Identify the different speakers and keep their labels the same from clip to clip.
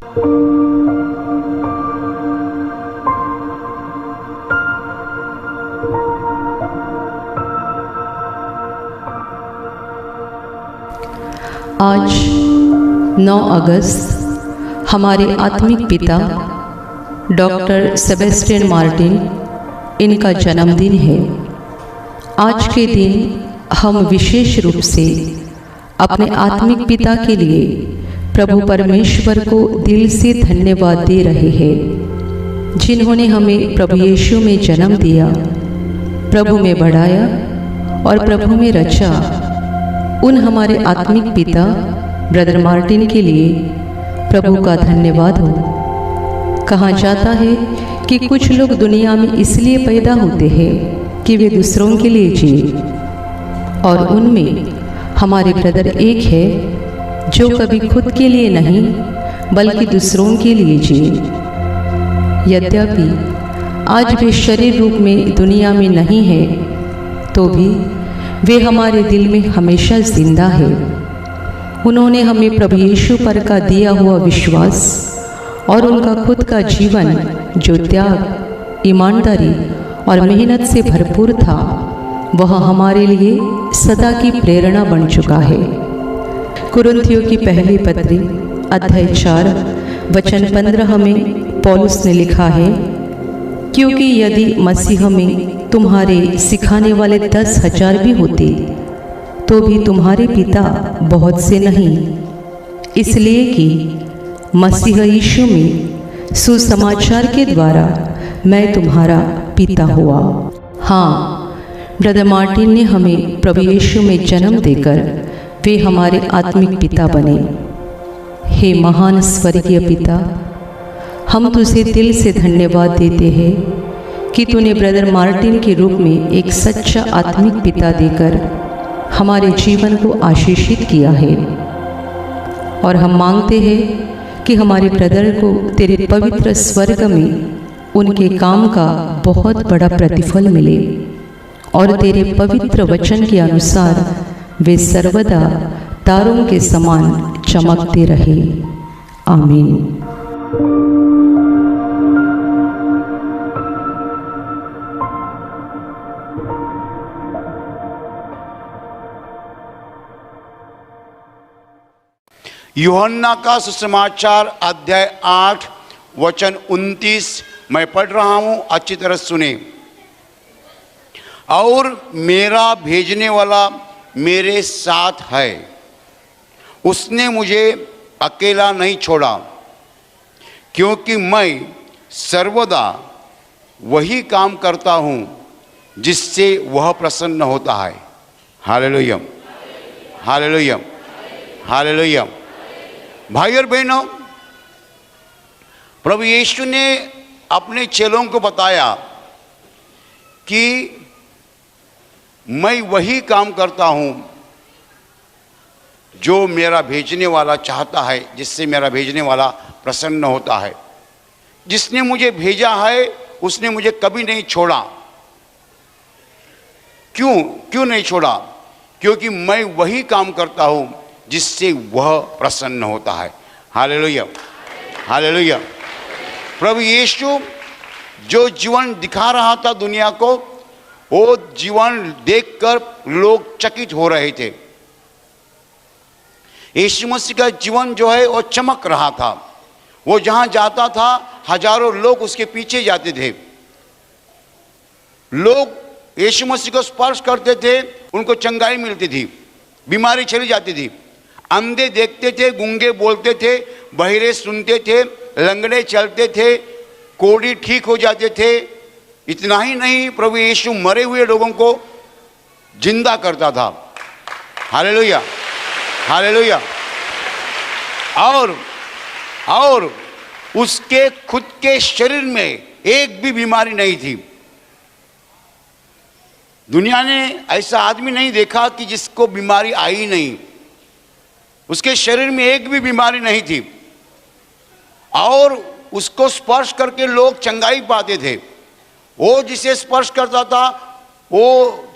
Speaker 1: आज 9 अगस्त हमारे आत्मिक पिता डॉक्टर सेबेस्टियन मार्टिन इनका जन्मदिन है। आज के दिन हम विशेष रूप से अपने आत्मिक पिता के लिए प्रभु परमेश्वर को दिल से धन्यवाद दे रहे हैं, जिन्होंने हमें प्रभु यीशु में जन्म दिया, प्रभु में बढ़ाया और प्रभु में रचा। उन हमारे आत्मिक पिता ब्रदर मार्टिन के लिए प्रभु का धन्यवाद हो। कहा जाता है कि कुछ लोग दुनिया में इसलिए पैदा होते हैं कि वे दूसरों के लिए जिए, और उनमें हमारे ब्रदर एक है जो कभी खुद के लिए नहीं बल्कि दूसरों के लिए जिए। यद्यपि आज वे शरीर रूप में दुनिया में नहीं है, तो भी वे हमारे दिल में हमेशा जिंदा है। उन्होंने हमें प्रभु यीशु पर का दिया हुआ विश्वास और उनका खुद का जीवन जो त्याग, ईमानदारी और मेहनत से भरपूर था, वह हमारे लिए सदा की प्रेरणा बन चुका है। कुरिन्थियों की पहली पत्री अध्याय 4 वचन 15 में पौलुस ने लिखा है, क्योंकि यदि मसीह में तुम्हारे सिखाने वाले 10,000 भी होते तो भी तुम्हारे पिता बहुत से नहीं, इसलिए कि मसीह यीशु में सुसमाचार के द्वारा मैं तुम्हारा पिता हुआ। हाँ, ब्रदर मार्टिन ने हमें प्रभु यीशु में जन्म देकर वे हमारे आत्मिक पिता बने। हे महान स्वर्गीय पिता, हम तुझे दिल से धन्यवाद देते हैं कि तूने ब्रदर मार्टिन के रूप में एक सच्चा आत्मिक पिता देकर हमारे जीवन को आशीषित किया है, और हम मांगते हैं कि हमारे ब्रदर को तेरे पवित्र स्वर्ग में उनके काम का बहुत बड़ा प्रतिफल मिले, और तेरे पवित्र वचन के अनुसार वे सर्वदा तारों के समान चमकते रहे। आमीन।
Speaker 2: यूहन्ना का सुसमाचार अध्याय 8 वचन 29 मैं पढ़ रहा हूं, अच्छी तरह सुने। और मेरा भेजने वाला मेरे साथ है, उसने मुझे अकेला नहीं छोड़ा, क्योंकि मैं सर्वदा वही काम करता हूं जिससे वह प्रसन्न होता है। Hallelujah, hallelujah, hallelujah. भाई और बहनों, प्रभु यीशु ने अपने चेलों को बताया कि मैं वही काम करता हूं जो मेरा भेजने वाला चाहता है, जिससे मेरा भेजने वाला प्रसन्न होता है। जिसने मुझे भेजा है उसने मुझे कभी नहीं छोड़ा। क्यों नहीं छोड़ा? क्योंकि मैं वही काम करता हूं जिससे वह प्रसन्न होता है। Hallelujah, hallelujah. प्रभु यीशु जो जीवन दिखा रहा था दुनिया को, वो जीवन देखकर लोग चकित हो रहे थे। यीशु मसीह का जीवन जो है वो चमक रहा था। वो जहां जाता था हजारों लोग उसके पीछे जाते थे। लोग यीशु मसीह को स्पर्श करते थे, उनको चंगाई मिलती थी, बीमारी चली जाती थी। अंधे देखते थे, गूंगे बोलते थे, बहिरे सुनते थे, लंगड़े चलते थे, कोढ़ी ठीक हो जाते थे। इतना ही नहीं, प्रभु यीशु मरे हुए लोगों को जिंदा करता था। Hallelujah, hallelujah. और उसके खुद के शरीर में एक भी बीमारी नहीं थी। दुनिया ने ऐसा आदमी नहीं देखा कि जिसको बीमारी आई नहीं। उसके शरीर में एक भी बीमारी नहीं थी, और उसको स्पर्श करके लोग चंगाई पाते थे। वो जिसे स्पर्श करता था वो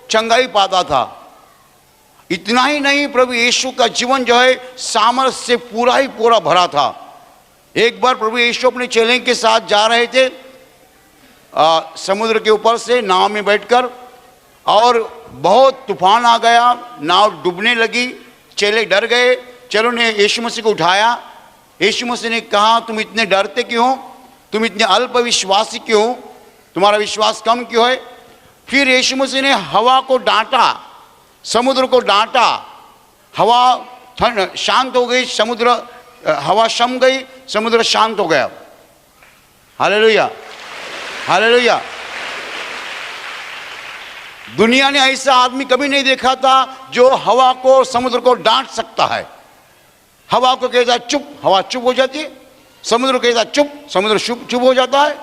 Speaker 2: चंगाई पाता था। इतना ही नहीं, प्रभु यीशु का जीवन जो है सामर्थ्य से पूरा ही पूरा भरा था। एक बार प्रभु यीशु अपने चेले के साथ जा रहे थे समुद्र के ऊपर से नाव में बैठकर, और बहुत तूफान आ गया, नाव डूबने लगी। चेले डर गए। चेलों ने यीशु मसीह को उठाया। यीशु मसीह ने कहा, तुम इतने डरते क्यों हो? तुम इतने अल्प विश्वासी क्यों हो? तुम्हारा विश्वास कम क्यों है? फिर यीशु मसीह ने हवा को डांटा, समुद्र को डांटा। हवा शांत हो गई, समुद्र हवा शम गई, समुद्र शांत हो गया। Hallelujah, hallelujah. दुनिया ने ऐसा आदमी कभी नहीं देखा था जो हवा को, समुद्र को डांट सकता है। हवा को कहता चुप, हवा चुप हो जाती है। समुद्र कहता चुप, समुद्र चुप हो जाता है।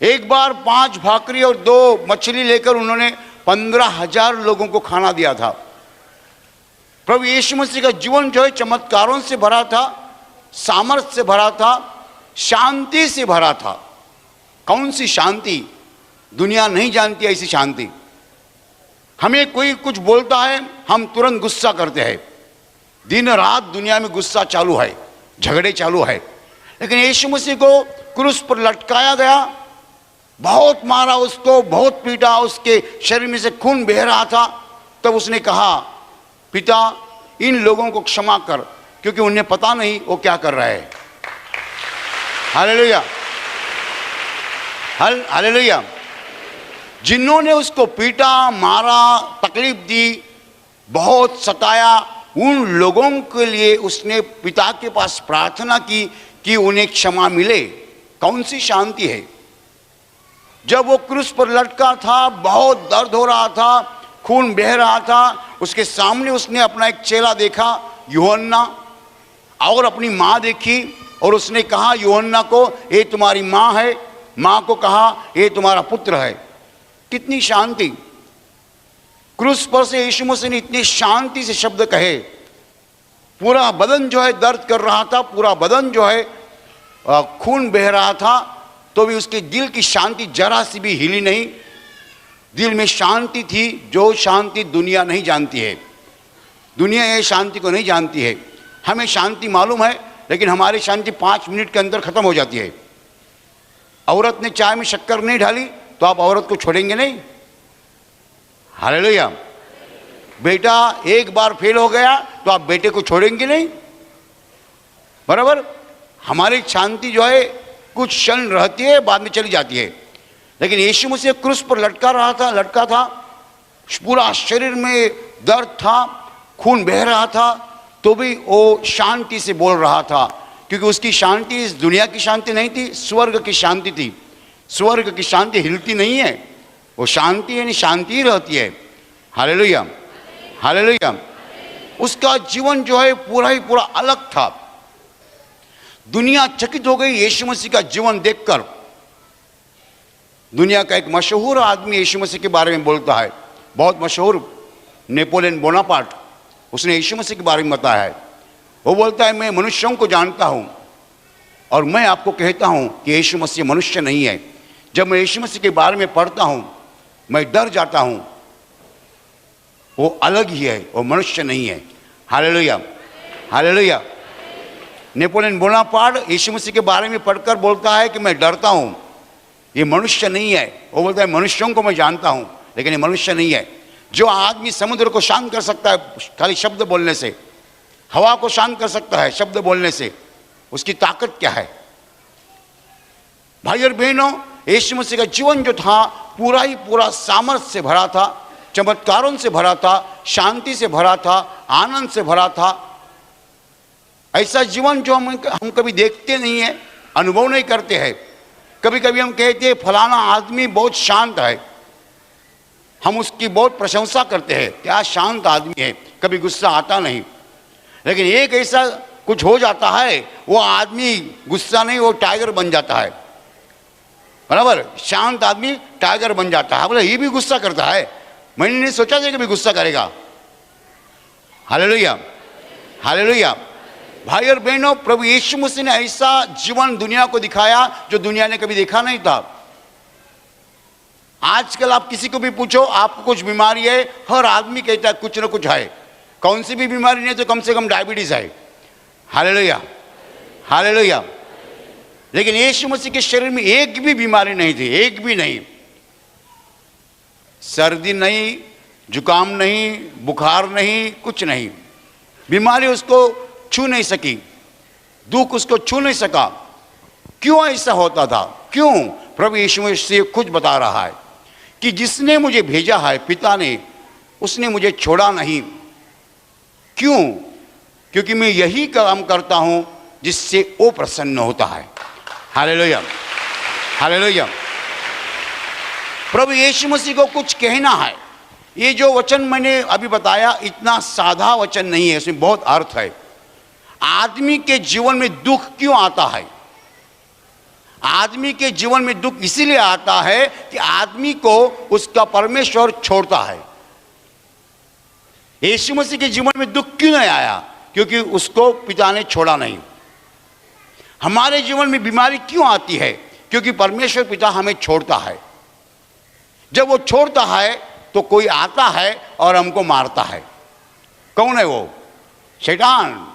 Speaker 2: एक बार 5 भाकरी और 2 मछली लेकर उन्होंने 15,000 लोगों को खाना दिया था। प्रभु यीशु मसीह का जीवन जो है चमत्कारों से भरा था, सामर्थ्य से भरा था, शांति से भरा था। कौन सी शांति? दुनिया नहीं जानती ऐसी शांति। हमें कोई कुछ बोलता है, हम तुरंत गुस्सा करते हैं। दिन रात दुनिया में गुस्सा चालू है, झगड़े चालू है। लेकिन यीशु मसीह को क्रूस पर लटकाया गया, बहुत मारा उसको, बहुत पीटा, उसके शरीर में से खून बह रहा था। तब उसने कहा, पिता इन लोगों को क्षमा कर, क्योंकि उन्हें पता नहीं वो क्या कर रहे हैं। Hallelujah, hallelujah. जिन्होंने उसको पीटा, मारा, तकलीफ दी, बहुत सताया, उन लोगों के लिए उसने पिता के पास प्रार्थना की कि उन्हें क्षमा मिले। कौन सी शांति है? जब वो क्रूस पर लटका था, बहुत दर्द हो रहा था, खून बह रहा था, उसके सामने उसने अपना एक चेला देखा, यूहन्ना, और अपनी माँ देखी, और उसने कहा यूहन्ना को, ये तुम्हारी माँ है। माँ को कहा, ये तुम्हारा पुत्र है। कितनी शांति! क्रूस पर से यीशु मसीह ने इतनी शांति से शब्द कहे। पूरा बदन जो है दर्द कर रहा था, पूरा बदन जो है खून बह रहा था, तो भी उसके दिल की शांति जरा सी भी हिली नहीं। दिल में शांति थी, जो शांति दुनिया नहीं जानती है। दुनिया ये शांति को नहीं जानती है। हमें शांति मालूम है, लेकिन हमारी शांति 5 मिनट के अंदर खत्म हो जाती है। औरत ने चाय में शक्कर नहीं डाली तो आप औरत को छोड़ेंगे नहीं। हालेलुया। बेटा एक बार फेल हो गया तो आप बेटे को छोड़ेंगे नहीं, बराबर। हमारी शांति जो है कुछ क्षण रहती है, बाद में चली जाती है। लेकिन यीशु मसीह क्रूस पर लटका था, पूरा शरीर में दर्द था, खून बह रहा था, तो भी वो शांति से बोल रहा था, क्योंकि उसकी शांति इस दुनिया की शांति नहीं थी, स्वर्ग की शांति थी। स्वर्ग की शांति हिलती नहीं है, वो शांति यानी शांति ही रहती है। Hallelujah, hallelujah. उसका जीवन जो है पूरा ही पूरा अलग था। दुनिया चकित हो गई यीशु मसीह का जीवन देखकर। दुनिया का एक मशहूर आदमी यीशु मसीह के बारे में बोलता है, बहुत मशहूर, नेपोलियन बोनापार्ट, उसने यीशु मसीह के बारे में बताया है। वो बोलता है, मैं मनुष्यों को जानता हूं और मैं आपको कहता हूं कि यीशु मसीह मनुष्य नहीं है। जब मैं यीशु मसीह के बारे में पढ़ता हूं मैं डर जाता हूं, वो अलग ही है, वो मनुष्य नहीं है। Hallelujah, hallelujah. नेपोलियन बोनापार्ट यीशु मसीह के बारे में पढ़कर बोलता है कि मैं डरता हूं, ये मनुष्य नहीं है। वो बोलता है, मनुष्यों को मैं जानता हूं लेकिन ये मनुष्य नहीं है। जो आदमी समुद्र को शांत कर सकता है खाली शब्द बोलने से, हवा को शांत कर सकता है शब्द बोलने से, उसकी ताकत क्या है? भाई और बहनों, यीशु मसीह का जीवन जो था पूरा ही पूरा सामर्थ्य से भरा था, चमत्कारों से भरा था, शांति से भरा था, आनंद से भरा था। ऐसा जीवन जो हम कभी देखते नहीं है, अनुभव नहीं करते हैं। कभी कभी हम कहते हैं फलाना आदमी बहुत शांत है, हम उसकी बहुत प्रशंसा करते हैं, क्या शांत आदमी है, कभी गुस्सा आता नहीं। लेकिन एक ऐसा कुछ हो जाता है, वो आदमी गुस्सा नहीं, वो टाइगर बन जाता है, बराबर। शांत आदमी टाइगर बन जाता है। बोले ये भी गुस्सा करता है, मैंने नहीं सोचा था कि भी गुस्सा करेगा। Hallelujah, hallelujah. भाई और बहनों, प्रभु यीशु मसीह ने ऐसा जीवन दुनिया को दिखाया जो दुनिया ने कभी देखा नहीं था। आजकल आप किसी को भी पूछो आपको कुछ बीमारी है, हर आदमी कहता है कुछ ना कुछ है। कौन सी भी बीमारी नहीं तो कम से कम डायबिटीज है। Hallelujah, hallelujah. लेकिन यीशु मसीह के शरीर में एक भी बीमारी नहीं थी, एक भी नहीं। सर्दी नहीं, जुकाम नहीं, बुखार नहीं, कुछ नहीं। बीमारी उसको छू नहीं सकी, दुख उसको छू नहीं सका। क्यों ऐसा होता था? क्यों? प्रभु यीशु मसीह खुद बता रहा है कि जिसने मुझे भेजा है, पिता ने, उसने मुझे छोड़ा नहीं। क्यों? क्योंकि मैं यही काम करता हूं जिससे वो प्रसन्न होता है। Hallelujah, hallelujah. प्रभु यीशु मसीह को कुछ कहना है। ये जो वचन मैंने अभी बताया इतना साधा वचन नहीं है, इसमें बहुत अर्थ है। आदमी के जीवन में दुख क्यों आता है? आदमी के जीवन में दुख इसीलिए आता है कि आदमी को उसका परमेश्वर छोड़ता है। यीशु मसीह के जीवन में दुख क्यों नहीं आया? क्योंकि उसको पिता ने छोड़ा नहीं। हमारे जीवन में बीमारी क्यों आती है? क्योंकि परमेश्वर पिता हमें छोड़ता है। जब वो छोड़ता है तो कोई आता है और हमको मारता है। कौन है वो? शैतान।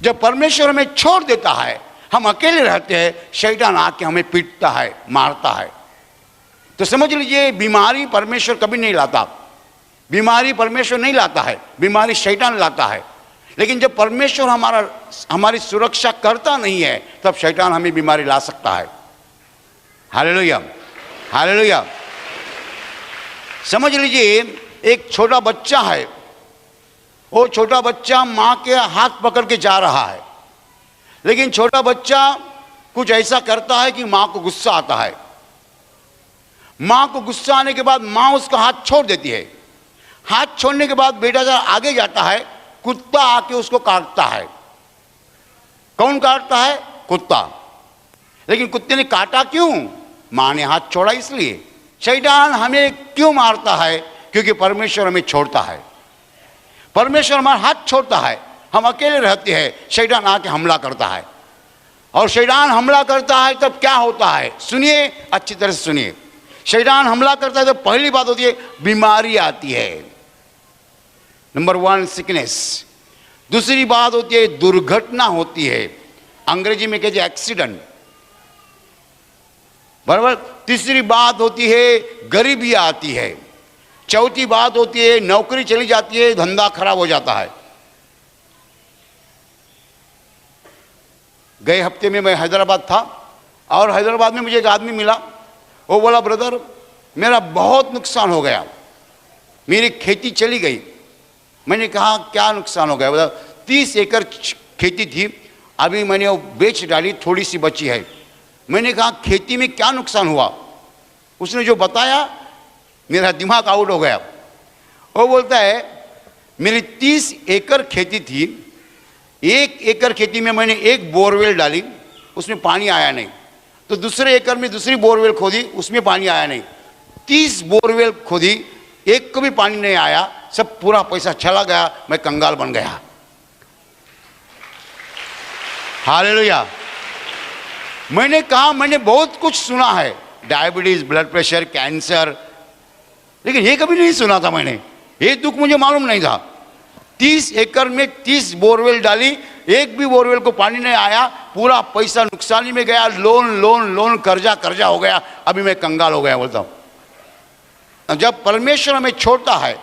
Speaker 2: जब परमेश्वर हमें छोड़ देता है, हम अकेले रहते हैं, शैतान आके हमें पीटता है, मारता है। तो समझ लीजिए बीमारी परमेश्वर कभी नहीं लाता। बीमारी परमेश्वर नहीं लाता है, बीमारी शैतान लाता है। लेकिन जब परमेश्वर हमारी सुरक्षा करता नहीं है, तब शैतान हमें बीमारी ला सकता है। Hallelujah, hallelujah. समझ लीजिए एक छोटा बच्चा है, वो छोटा बच्चा माँ के हाथ पकड़ के जा रहा है, लेकिन छोटा बच्चा कुछ ऐसा करता है कि माँ को गुस्सा आता है। माँ को गुस्सा आने के बाद माँ उसका हाथ छोड़ देती है। हाथ छोड़ने के बाद बेटा जब आगे जाता है, कुत्ता आके उसको काटता है। कौन काटता है? कुत्ता। लेकिन कुत्ते ने काटा क्यों? माँ ने हाथ छोड़ा इसलिए। शैतान हमें क्यों मारता है? क्योंकि परमेश्वर हमें छोड़ता है। परमेश्वर हमारा हाथ छोड़ता है, हम अकेले रहते हैं, शैतान आके हमला करता है। और शैतान हमला करता है तब क्या होता है? सुनिए, अच्छी तरह से सुनिए। शैतान हमला करता है तो पहली बात होती है बीमारी आती है। Number 1 sickness. दूसरी बात होती है दुर्घटना होती है, अंग्रेजी में कहते हैं एक्सीडेंट, बराबर। तीसरी बात होती है गरीबी आती है। चौथी बात होती है नौकरी चली जाती है, धंधा खराब हो जाता है। गए हफ्ते में मैं हैदराबाद था और हैदराबाद में मुझे एक आदमी मिला। वो बोला, ब्रदर मेरा बहुत नुकसान हो गया, मेरी खेती चली गई। मैंने कहा क्या नुकसान हो गया? बोला 30 एकड़ खेती थी, अभी मैंने वो बेच डाली, थोड़ी सी बची है। मैंने कहा खेती में क्या नुकसान हुआ? उसने जो बताया मेरा दिमाग आउट हो गया। वो बोलता है मेरी 30 एकड़ खेती थी, 1 एकड़ खेती में मैंने एक बोरवेल डाली, उसमें पानी आया नहीं। तो दूसरे एकड़ में दूसरी बोरवेल खोदी, उसमें पानी आया नहीं। 30 बोरवेल खोदी, एक को भी पानी नहीं आया, सब पूरा पैसा चला गया, मैं कंगाल बन गया। हालेलुया। मैंने कहा मैंने बहुत कुछ सुना है, डायबिटीज, ब्लड प्रेशर, कैंसर, लेकिन ये कभी नहीं सुना था मैंने। ये दुख मुझे मालूम नहीं था। 30 एकड़ में 30 बोरवेल डाली, एक भी बोरवेल को पानी नहीं आया, पूरा पैसा नुकसानी में गया, लोन लोन लोन, कर्जा कर्जा हो गया, अभी मैं कंगाल हो गया। बोलता हूं जब परमेश्वर हमें छोड़ता है,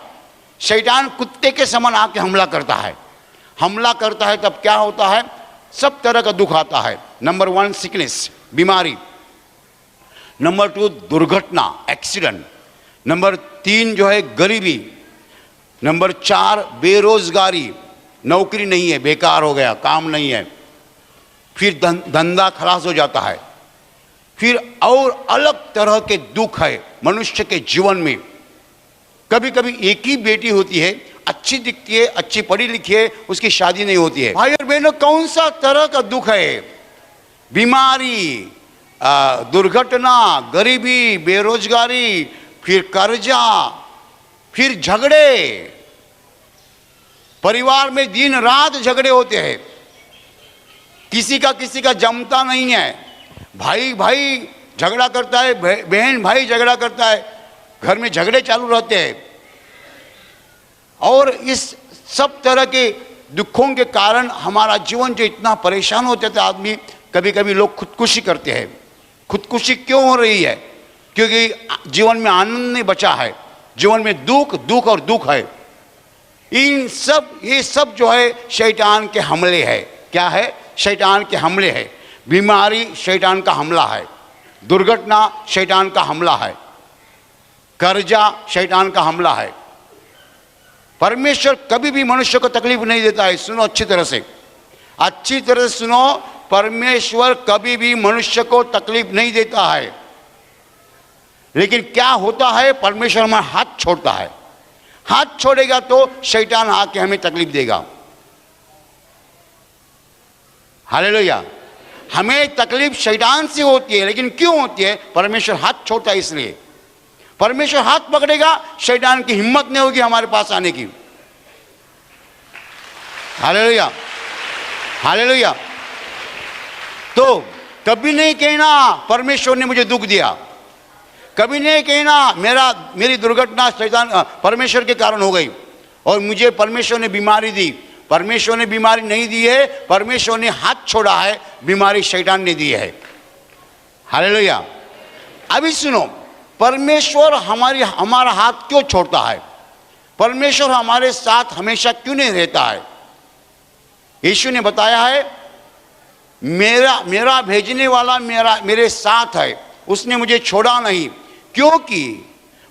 Speaker 2: शैतान कुत्ते के समान आके हमला करता है। हमला करता है तब क्या होता है? सब तरह का दुख आता है। नंबर 1 सिकनेस, बीमारी। नंबर 2 दुर्घटना, एक्सीडेंट। नंबर 3 जो है गरीबी। नंबर 4 बेरोजगारी, नौकरी नहीं है, बेकार हो गया, काम नहीं है। फिर धंधा खलास हो जाता है। फिर और अलग तरह के दुख है मनुष्य के जीवन में। कभी कभी एक ही बेटी होती है, अच्छी दिखती है, अच्छी पढ़ी लिखी है, उसकी शादी नहीं होती है। भाई और बहनों, कौन सा तरह का दुख है? बीमारी, दुर्घटना, गरीबी, बेरोजगारी, फिर कर्जा, फिर झगड़े। परिवार में दिन रात झगड़े होते हैं, किसी का जमता नहीं है। भाई भाई झगड़ा करता है, बहन भाई झगड़ा करता है, घर में झगड़े चालू रहते हैं। और इस सब तरह के दुखों के कारण हमारा जीवन जो इतना परेशान हो जाता है आदमी, कभी कभी लोग खुदकुशी करते हैं। खुदकुशी क्यों हो रही है? क्योंकि जीवन में आनंद नहीं बचा है, जीवन में दुख दुख और दुख है। ये सब जो है शैतान के हमले है। क्या है? शैतान के हमले है। बीमारी शैतान का हमला है, दुर्घटना शैतान का हमला है, कर्जा शैतान का हमला है। परमेश्वर कभी भी मनुष्य को तकलीफ नहीं देता है। सुनो अच्छी तरह से सुनो, परमेश्वर कभी भी मनुष्य को तकलीफ नहीं देता है। लेकिन क्या होता है, परमेश्वर हमारा हाथ छोड़ता है। हाथ छोड़ेगा तो शैतान आके हमें तकलीफ देगा। हालेलुया। हमें तकलीफ शैतान से होती है, लेकिन क्यों होती है? परमेश्वर हाथ छोड़ता है। इसलिए परमेश्वर हाथ पकड़ेगा, शैतान की हिम्मत नहीं होगी हमारे पास आने की। Hallelujah, hallelujah. तो कभी नहीं कहना परमेश्वर ने मुझे दुख दिया, कभी नहीं कहना मेरी दुर्घटना शैतान परमेश्वर के कारण हो गई और मुझे परमेश्वर ने बीमारी दी। परमेश्वर ने बीमारी नहीं दी है, परमेश्वर ने हाथ छोड़ा है, बीमारी शैतान ने दी है। हालेलुया। अभी सुनो, परमेश्वर हमारा हाथ क्यों छोड़ता है? परमेश्वर हमारे साथ हमेशा क्यों नहीं रहता है? यीशु ने बताया है, मेरा भेजने वाला मेरे साथ है, उसने मुझे छोड़ा नहीं, क्योंकि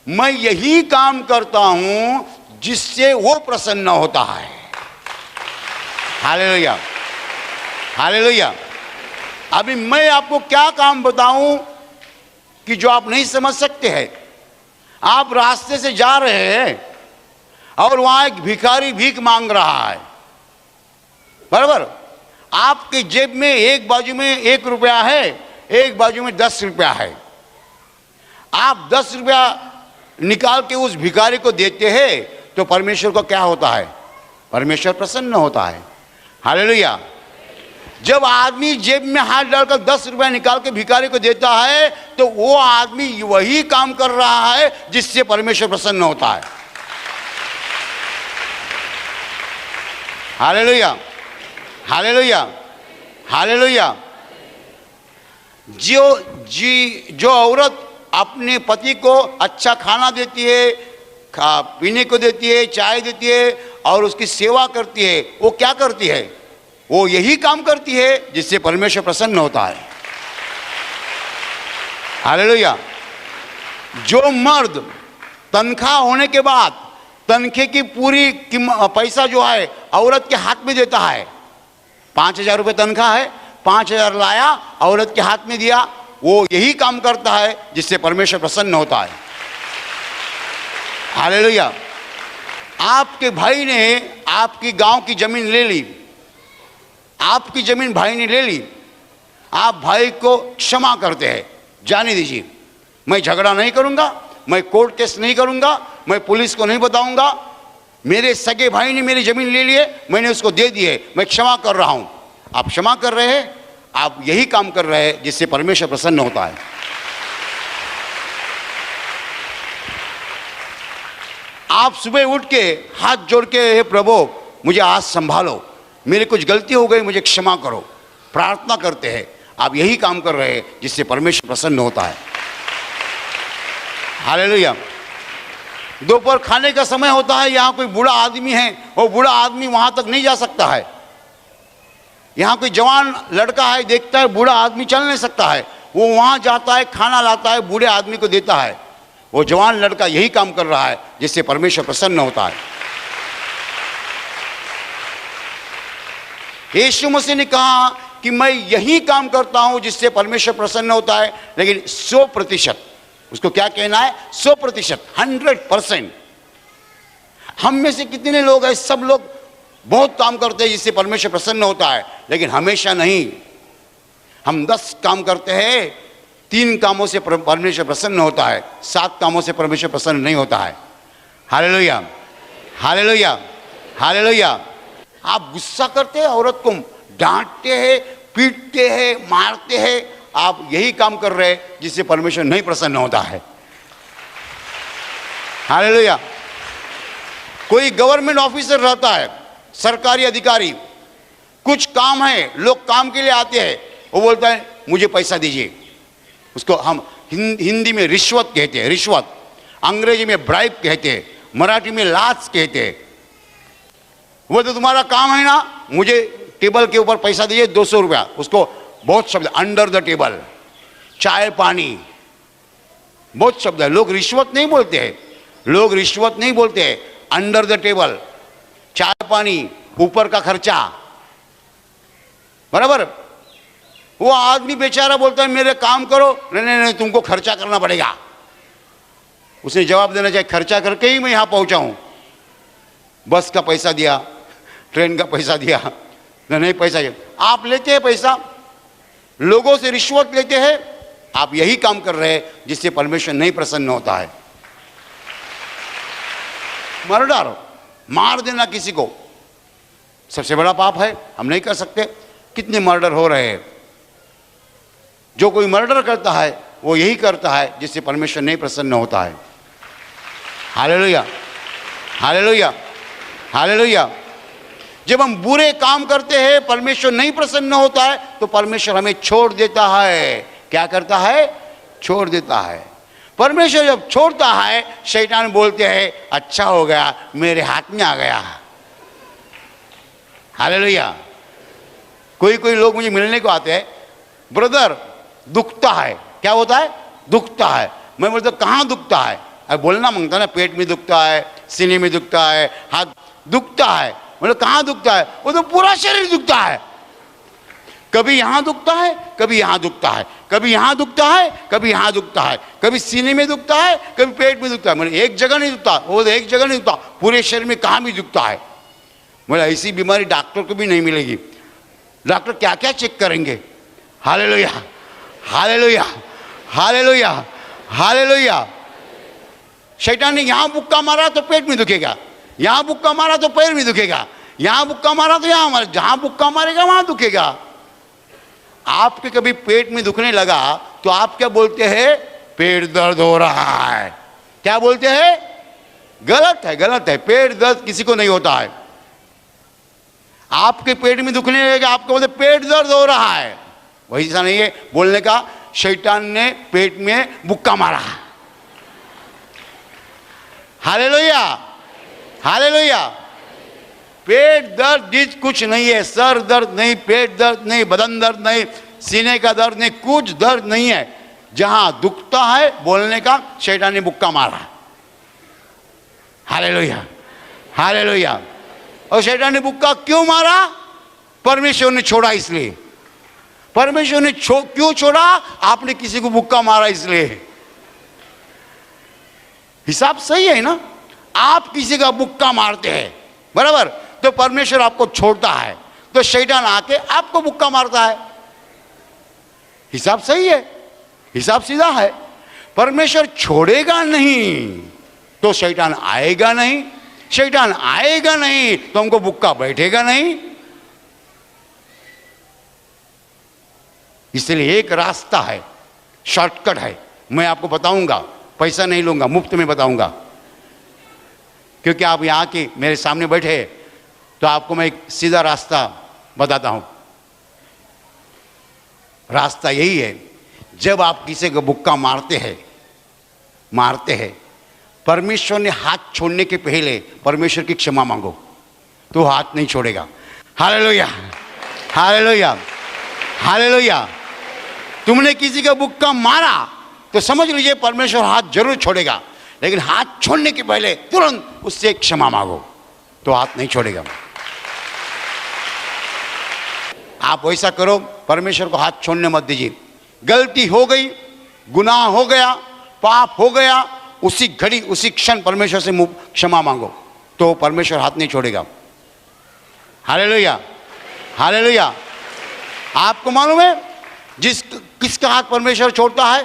Speaker 2: मैं यही काम करता हूं जिससे वो प्रसन्न होता है। Hallelujah, hallelujah. अभी मैं आपको क्या काम बताऊं कि जो आप नहीं समझ सकते हैं। आप रास्ते से जा रहे हैं और वहां एक भिखारी भीख मांग रहा है, बराबर? आपके जेब में एक बाजू में 1 रुपया है, एक बाजू में 10 रुपया है। आप 10 रुपया निकाल के उस भिखारी को देते हैं तो परमेश्वर को क्या होता है? परमेश्वर प्रसन्न होता है। हालेलुया। जब आदमी जेब में हाथ डालकर 10 रुपया निकाल के भिखारी को देता है तो वो आदमी वही काम कर रहा है जिससे परमेश्वर प्रसन्न होता है। Hallelujah, hallelujah, hallelujah. जो औरत अपने पति को अच्छा खाना देती है, पीने को देती है, चाय देती है और उसकी सेवा करती है, वो क्या करती है? वो यही काम करती है जिससे परमेश्वर प्रसन्न होता है। हालेलुया। जो मर्द तनख्वाह होने के बाद तनखे की पूरी पैसा जो है औरत के हाथ में देता है, 5,000 रुपये तनख्वाह है, 5,000 लाया औरत के हाथ में दिया, वो यही काम करता है जिससे परमेश्वर प्रसन्न होता है। हालेलुया। आपके भाई ने आपकी गांव की जमीन ले ली, आपकी जमीन भाई ने ले ली, आप भाई को क्षमा करते हैं, जाने दीजिए, मैं झगड़ा नहीं करूंगा, मैं कोर्ट केस नहीं करूंगा, मैं पुलिस को नहीं बताऊंगा, मेरे सगे भाई ने मेरी जमीन ले लिए, मैंने उसको दे दी है, मैं क्षमा कर रहा हूं। आप क्षमा कर रहे हैं, आप यही काम कर रहे हैं जिससे परमेश्वर प्रसन्न होता है। आप सुबह उठ के हाथ जोड़ के, हे प्रभु मुझे आज संभालो, मेरी कुछ गलती हो गई, मुझे क्षमा करो, प्रार्थना करते हैं। आप यही काम कर रहे हैं जिससे परमेश्वर प्रसन्न होता है। हालेलुया। दोपहर खाने का समय होता है, यहाँ कोई बूढ़ा आदमी है, वो बूढ़ा आदमी वहां तक नहीं जा सकता है। यहाँ कोई जवान लड़का है, देखता है बूढ़ा आदमी चल नहीं सकता है, वो वहां जाता है, खाना लाता है, बूढ़े आदमी को देता है। वो जवान लड़का यही काम कर रहा है जिससे परमेश्वर प्रसन्न होता है। यीशु मसीह ने कहा कि मैं यही काम करता हूं जिससे परमेश्वर प्रसन्न होता है, लेकिन 100%, उसको क्या कहना है? 100%, 100%। हम में से कितने लोग हैं? सब लोग बहुत काम करते हैं जिससे परमेश्वर प्रसन्न होता है, लेकिन हमेशा नहीं। हम 10 काम करते हैं, 3 कामों से परमेश्वर प्रसन्न होता है, 7 कामों से परमेश्वर प्रसन्न नहीं होता है। Hallelujah, hallelujah, hallelujah. आप गुस्सा करते हैं, औरत को डांटते हैं, पीटते हैं, मारते हैं, आप यही काम कर रहे हैं जिससे परमेश्वर नहीं प्रसन्न होता है। हालेलुया। कोई गवर्नमेंट ऑफिसर रहता है, सरकारी अधिकारी, कुछ काम है, लोग काम के लिए आते हैं, वो बोलता है मुझे पैसा दीजिए। उसको हम हिंदी में रिश्वत कहते हैं, रिश्वत, अंग्रेजी में ब्राइब कहते हैं, मराठी में लाच कहते हैं। वो तो तुम्हारा काम है ना, मुझे टेबल के ऊपर पैसा दीजिए 200 रुपया। उसको बहुत शब्द, अंडर द टेबल, चाय पानी, बहुत शब्द है। लोग रिश्वत नहीं बोलते हैं, लोग रिश्वत नहीं बोलते हैं, अंडर द टेबल, चाय पानी, ऊपर का खर्चा, बराबर। वो आदमी बेचारा बोलता है मेरे काम करो, नहीं नहीं नहीं तुमको खर्चा करना पड़ेगा। उसने जवाब देना चाहिए खर्चा करके ही मैं यहां पहुंचा हूं। बस का पैसा दिया, ट्रेन का पैसा दिया, नहीं पैसा दिया। आप लेते हैं पैसा, लोगों से रिश्वत लेते हैं, आप यही काम कर रहे हैं जिससे परमेश्वर नहीं प्रसन्न होता है। मर्डर, मार देना किसी को सबसे बड़ा पाप है, हम नहीं कर सकते। कितने मर्डर हो रहे हैं। जो कोई मर्डर करता है वो यही करता है जिससे परमेश्वर नहीं प्रसन्न होता है। Hallelujah, hallelujah, hallelujah. जब हम बुरे काम करते हैं, परमेश्वर नहीं प्रसन्न होता है, तो परमेश्वर हमें छोड़ देता है। क्या करता है? छोड़ देता है। परमेश्वर जब छोड़ता है, शैतान बोलते हैं अच्छा हो गया, मेरे हाथ में आ गया। हालेलुया। कोई कोई लोग मुझे मिलने को आते हैं, ब्रदर दुखता है। क्या होता है? दुखता है। मैं बोलता कहाँ दुखता है? अब बोलना मांगता ना, पेट में दुखता है, सीने में दुखता है, हाथ दुखता है। मतलब कहाँ दुखता है? वो तो पूरा शरीर दुखता है। कभी यहाँ दुखता है, कभी यहाँ दुखता है, कभी यहाँ दुखता है, कभी यहाँ दुखता है, कभी सीने में दुखता है, कभी पेट में दुखता है। मतलब एक जगह नहीं दुखता, वो एक जगह नहीं दुखता, पूरे शरीर में कहाँ भी दुखता है। मतलब ऐसी बीमारी डॉक्टर को भी नहीं मिलेगी। डॉक्टर क्या क्या चेक करेंगे। Hallelujah, hallelujah, hallelujah, hallelujah. शैतान ने यहाँ बुक्का मारा तो पेट में दुखेगा, यहाँ बुक्का मारा तो पैर में दुखेगा, यहाँ बुक्का मारा तो यहाँ मारा, जहाँ बुक्का मारेगा वहाँ दुखेगा। आपके कभी पेट में दुखने लगा तो आप क्या बोलते हैं? पेट दर्द हो रहा है। क्या बोलते हैं? गलत है, गलत है। पेट दर्द किसी को नहीं होता है। आपके पेट में दुखने लगेगा, आपको बोलते पेट दर्द हो रहा है। वही ऐसा नहीं है बोलने का, शैतान ने पेट में बुक्का मारा। Hallelujah, hallelujah. पेट दर्द जिस कुछ नहीं है, सर दर्द नहीं, पेट दर्द नहीं, बदन दर्द नहीं, सीने का दर्द नहीं, कुछ दर्द नहीं है। जहां दुखता है बोलने का, शैतान ने बुक्का मारा। Hallelujah, hallelujah. और शैतान ने बुक्का क्यों मारा? परमेश्वर ने छोड़ा इसलिए। परमेश्वर ने क्यों छोड़ा? आपने किसी को बुक्का मारा इसलिए। हिसाब सही है ना? आप किसी का बुक्का मारते हैं, बराबर, तो परमेश्वर आपको छोड़ता है, तो शैतान आके आपको बुक्का मारता है। हिसाब सही है, हिसाब सीधा है। परमेश्वर छोड़ेगा नहीं तो शैतान आएगा नहीं, शैतान आएगा नहीं तो हमको बुक्का बैठेगा नहीं। इसलिए एक रास्ता है, शॉर्टकट है, मैं आपको बताऊंगा, पैसा नहीं लूंगा, मुफ्त में बताऊंगा, क्योंकि आप यहाँ के मेरे सामने बैठे तो आपको मैं एक सीधा रास्ता बताता हूं। रास्ता यही है, जब आप किसी को बुक्का मारते हैं, परमेश्वर ने हाथ छोड़ने के पहले परमेश्वर की क्षमा मांगो, तो हाथ नहीं छोड़ेगा। Hallelujah, hallelujah, hallelujah. तुमने किसी का बुक्का मारा तो समझ लीजिए परमेश्वर हाथ जरूर छोड़ेगा, लेकिन हाथ छोड़ने के पहले तुरंत उससे क्षमा मांगो, तो हाथ नहीं छोड़ेगा। आप वैसा करो, परमेश्वर को हाथ छोड़ने मत दीजिए। गलती हो गई, गुनाह हो गया, पाप हो गया, उसी घड़ी उसी क्षण परमेश्वर से क्षमा मांगो, तो परमेश्वर हाथ नहीं छोड़ेगा। Hallelujah, hallelujah. आपको मालूम है किसका हाथ परमेश्वर छोड़ता है?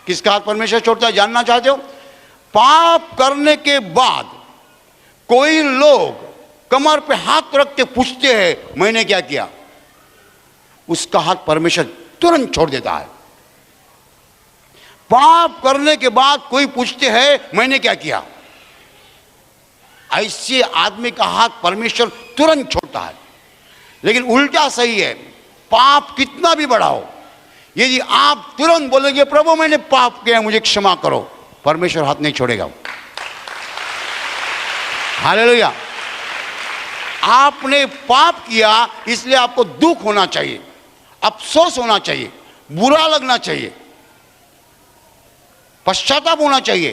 Speaker 2: किसका हाथ परमेश्वर छोड़ता है जानना चाहते हो? पाप करने के बाद कोई लोग कमर पे हाथ रख के पूछते हैं मैंने क्या किया, उसका हाथ परमेश्वर तुरंत छोड़ देता है। पाप करने के बाद कोई पूछते हैं मैंने क्या किया, ऐसे आदमी का हाथ परमेश्वर तुरंत छोड़ता है। लेकिन उल्टा सही है, पाप कितना भी बड़ा हो, यदि आप तुरंत बोलेंगे प्रभु मैंने पाप किया मुझे क्षमा करो, परमेश्वर हाथ नहीं छोड़ेगा। हालेलुया। आपने पाप किया इसलिए आपको दुख होना चाहिए, अफसोस होना चाहिए, बुरा लगना चाहिए, पश्चाताप होना चाहिए,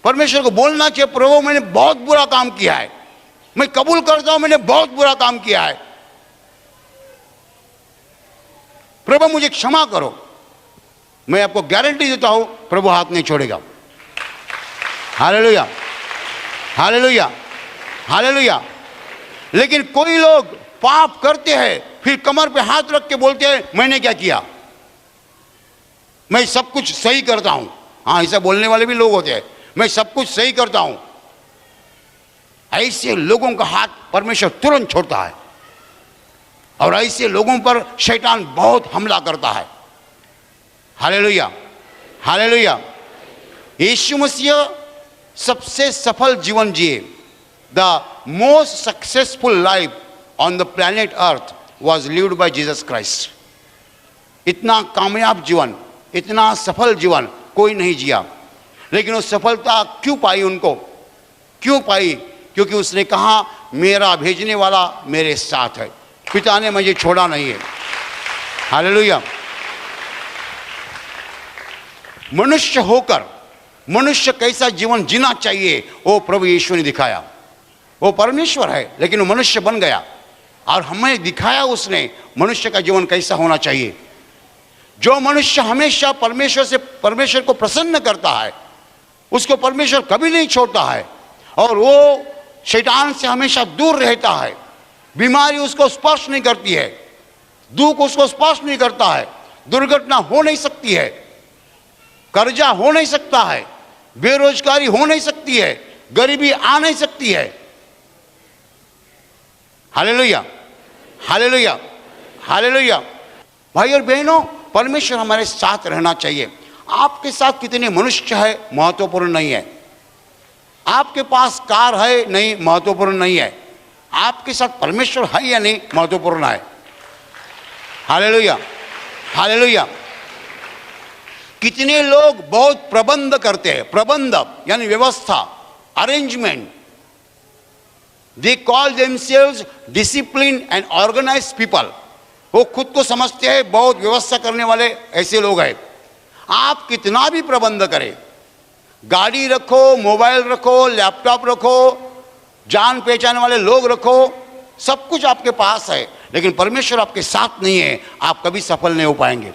Speaker 2: परमेश्वर को बोलना चाहिए प्रभु मैंने बहुत बुरा काम किया है, मैं कबूल करता हूं मैंने बहुत बुरा काम किया है, प्रभु मुझे क्षमा करो। मैं आपको गारंटी देता हूं प्रभु हाथ नहीं छोड़ेगा। Hallelujah, hallelujah, hallelujah. लेकिन कोई लोग पाप करते हैं फिर कमर पे हाथ रख के बोलते हैं मैंने क्या किया, मैं सब कुछ सही करता हूं। हाँ, ऐसा बोलने वाले भी लोग होते हैं, मैं सब कुछ सही करता हूं। ऐसे लोगों का हाथ परमेश्वर तुरंत छोड़ता है और ऐसे लोगों पर शैतान बहुत हमला करता है। Hallelujah, hallelujah. यीशु मसीह सबसे सफल जीवन जिए। The most successful life on the planet earth was lived bye Jesus Christ. इतना कामयाब जीवन, इतना सफल जीवन कोई नहीं जिया। लेकिन वो सफलता क्यों पाई उनको, क्यों पाई? क्योंकि उसने कहा मेरा भेजने वाला मेरे साथ है, पिता ने मुझे छोड़ा नहीं है। हालेलुया। मनुष्य होकर मनुष्य कैसा जीवन जीना चाहिए वो प्रभु यीशु ने दिखाया। वो परमेश्वर है लेकिन वो मनुष्य बन गया और हमें दिखाया उसने मनुष्य का जीवन कैसा होना चाहिए। जो मनुष्य हमेशा परमेश्वर को प्रसन्न करता है उसको परमेश्वर कभी नहीं छोड़ता है और वो शैतान से हमेशा दूर रहता है। बीमारी उसको स्पर्श नहीं करती है, दुख उसको स्पर्श नहीं करता है, दुर्घटना हो नहीं सकती है, कर्जा हो नहीं सकता है, बेरोजगारी हो नहीं सकती है, गरीबी आ नहीं सकती है। Hallelujah, hallelujah, hallelujah. भाई और बहनों, परमेश्वर हमारे साथ रहना चाहिए। आपके साथ कितने मनुष्य है महत्वपूर्ण नहीं है, आपके पास कार है नहीं महत्वपूर्ण नहीं है, आपके साथ परमेश्वर है या नहीं महत्वपूर्ण है। Hallelujah, hallelujah. कितने लोग बहुत प्रबंध करते हैं, प्रबंध यानी व्यवस्था, arrangement. They call themselves discipline and organised people. वो खुद को समझते हैं बहुत व्यवस्था करने वाले ऐसे लोग हैं। आप कितना भी प्रबंध करें, गाड़ी रखो, मोबाइल रखो, लैपटॉप रखो, जान पहचान वाले लोग रखो, सब कुछ आपके पास है, लेकिन परमेश्वर आपके साथ नहीं है, आप कभी सफल नहीं हो पाएंगे।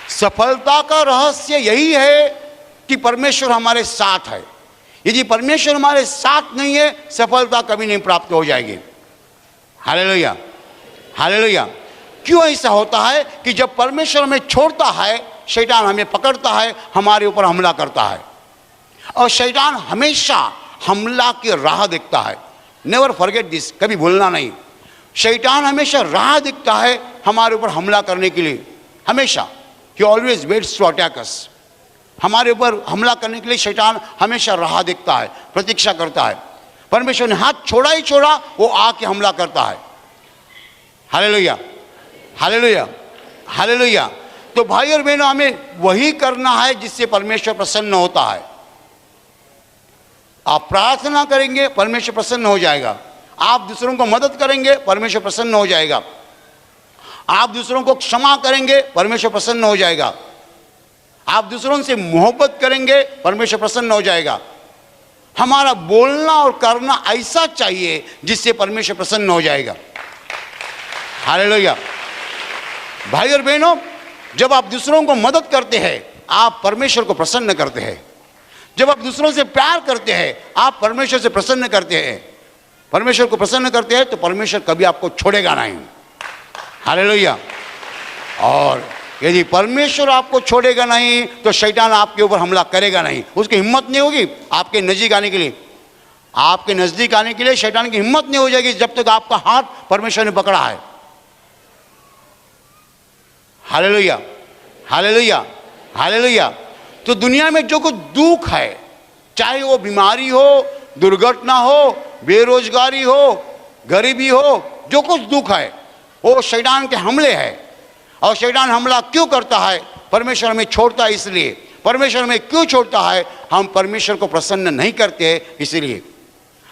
Speaker 2: सफलता का रहस्य यही है कि परमेश्वर हमारे साथ है। यदि परमेश्वर हमारे साथ नहीं है, सफलता कभी नहीं प्राप्त हो जाएगी। Hallelujah, hallelujah. क्यों ऐसा होता है कि जब परमेश्वर हमें छोड़ता है, शैतान हमें पकड़ता है, हमारे ऊपर हमला करता है और शैतान हमेशा हमला की राह देखता है। नेवर फॉरगेट दिस, कभी भूलना नहीं। शैतान हमेशा राह देखता है हमारे ऊपर हमला करने के लिए, हमेशा। He always waits to attack us। हमारे ऊपर हमला करने के लिए शैतान हमेशा राह देखता है, प्रतीक्षा करता है। परमेश्वर ने हाथ छोड़ा ही छोड़ा, वो आके हमला करता है। Hallelujah, hallelujah, hallelujah. तो भाई और बहनों, हमें वही करना है जिससे परमेश्वर प्रसन्न होता है। आप प्रार्थना करेंगे, परमेश्वर प्रसन्न हो जाएगा। आप दूसरों को मदद करेंगे, परमेश्वर प्रसन्न हो जाएगा। आप दूसरों को क्षमा करेंगे, परमेश्वर प्रसन्न हो जाएगा। आप दूसरों से मोहब्बत करेंगे, परमेश्वर प्रसन्न हो जाएगा। हमारा बोलना और करना ऐसा चाहिए जिससे परमेश्वर प्रसन्न हो जाएगा। हालेलुया। भाई और बहनों, जब आप दूसरों को मदद करते हैं, आप परमेश्वर को प्रसन्न करते हैं। जब आप दूसरों से प्यार करते हैं, आप परमेश्वर से प्रसन्न करते हैं। परमेश्वर को प्रसन्न करते हैं तो परमेश्वर कभी आपको छोड़ेगा नहीं। हालेलुया। और यदि परमेश्वर आपको छोड़ेगा नहीं तो शैतान आपके ऊपर हमला करेगा नहीं, उसकी हिम्मत नहीं होगी आपके नजदीक आने के लिए। आपके नजदीक आने के लिए शैतान की हिम्मत नहीं हो जाएगी जब तक आपका हाथ परमेश्वर ने पकड़ा है। Hallelujah, hallelujah, hallelujah. तो दुनिया में जो कुछ दुख है, चाहे वो बीमारी हो, दुर्घटना हो, बेरोजगारी हो, गरीबी हो, जो कुछ दुख है वो शैतान के हमले है। और शैतान हमला क्यों करता है? परमेश्वर हमें छोड़ता है इसलिए। परमेश्वर हमें क्यों छोड़ता है? हम परमेश्वर को प्रसन्न नहीं करते हैं इसलिए।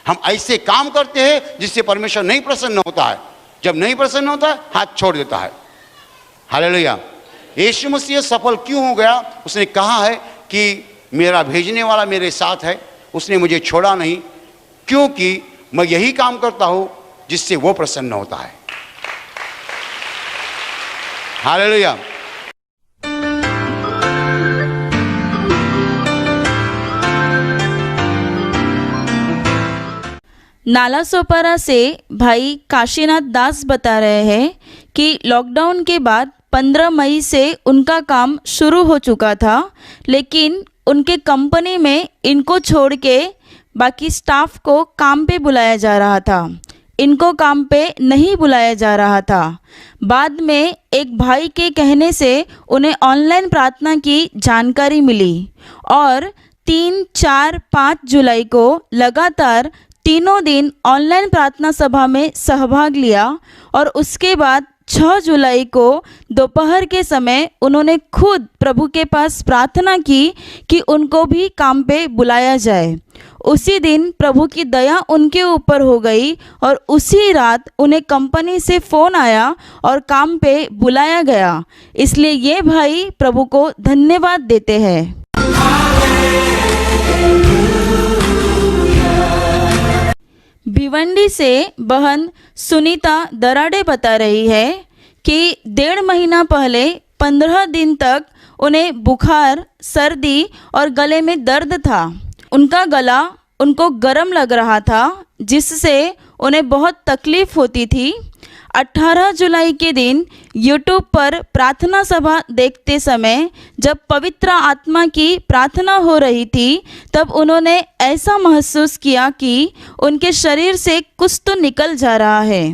Speaker 2: हम ऐसे काम करते हैं जिससे परमेश्वर नहीं प्रसन्न होता है। जब नहीं प्रसन्न होता है हाथ छोड़ देता है। हालेलुया। यीशु मसीह सफल क्यों हो गया? उसने कहा है कि मेरा भेजने वाला मेरे साथ है, उसने मुझे छोड़ा नहीं, क्योंकि मैं यही काम करता हूं जिससे वो प्रसन्न होता है। हालेलुया।
Speaker 3: नालासोपारा से भाई काशीनाथ दास बता रहे हैं कि लॉकडाउन के बाद 15 मई से उनका काम शुरू हो चुका था, लेकिन उनके कंपनी में इनको छोड़ के बाकी स्टाफ को काम पे बुलाया जा रहा था, इनको काम पे नहीं बुलाया जा रहा था। बाद में एक भाई के कहने से उन्हें ऑनलाइन प्रार्थना की जानकारी मिली और 3, 4, 5 जुलाई को लगातार तीनों दिन ऑनलाइन प्रार्थना सभा में सहभाग लिया और उसके बाद 6 जुलाई को दोपहर के समय उन्होंने खुद प्रभु के पास प्रार्थना की कि उनको भी काम पे बुलाया जाए। उसी दिन प्रभु की दया उनके ऊपर हो गई और उसी रात उन्हें कंपनी से फ़ोन आया और काम पे बुलाया गया। इसलिए ये भाई प्रभु को धन्यवाद देते हैं। भिवंडी से बहन सुनीता दराडे बता रही है कि 1.5 महीना पहले 15 दिन तक उन्हें बुखार, सर्दी और गले में दर्द था। उनका गला उनको गर्म लग रहा था, जिससे उन्हें बहुत तकलीफ़ होती थी। 18 जुलाई के दिन यूट्यूब पर प्रार्थना सभा देखते समय जब पवित्र आत्मा की प्रार्थना हो रही थी, तब उन्होंने ऐसा महसूस किया कि उनके शरीर से कुछ तो निकल जा रहा है।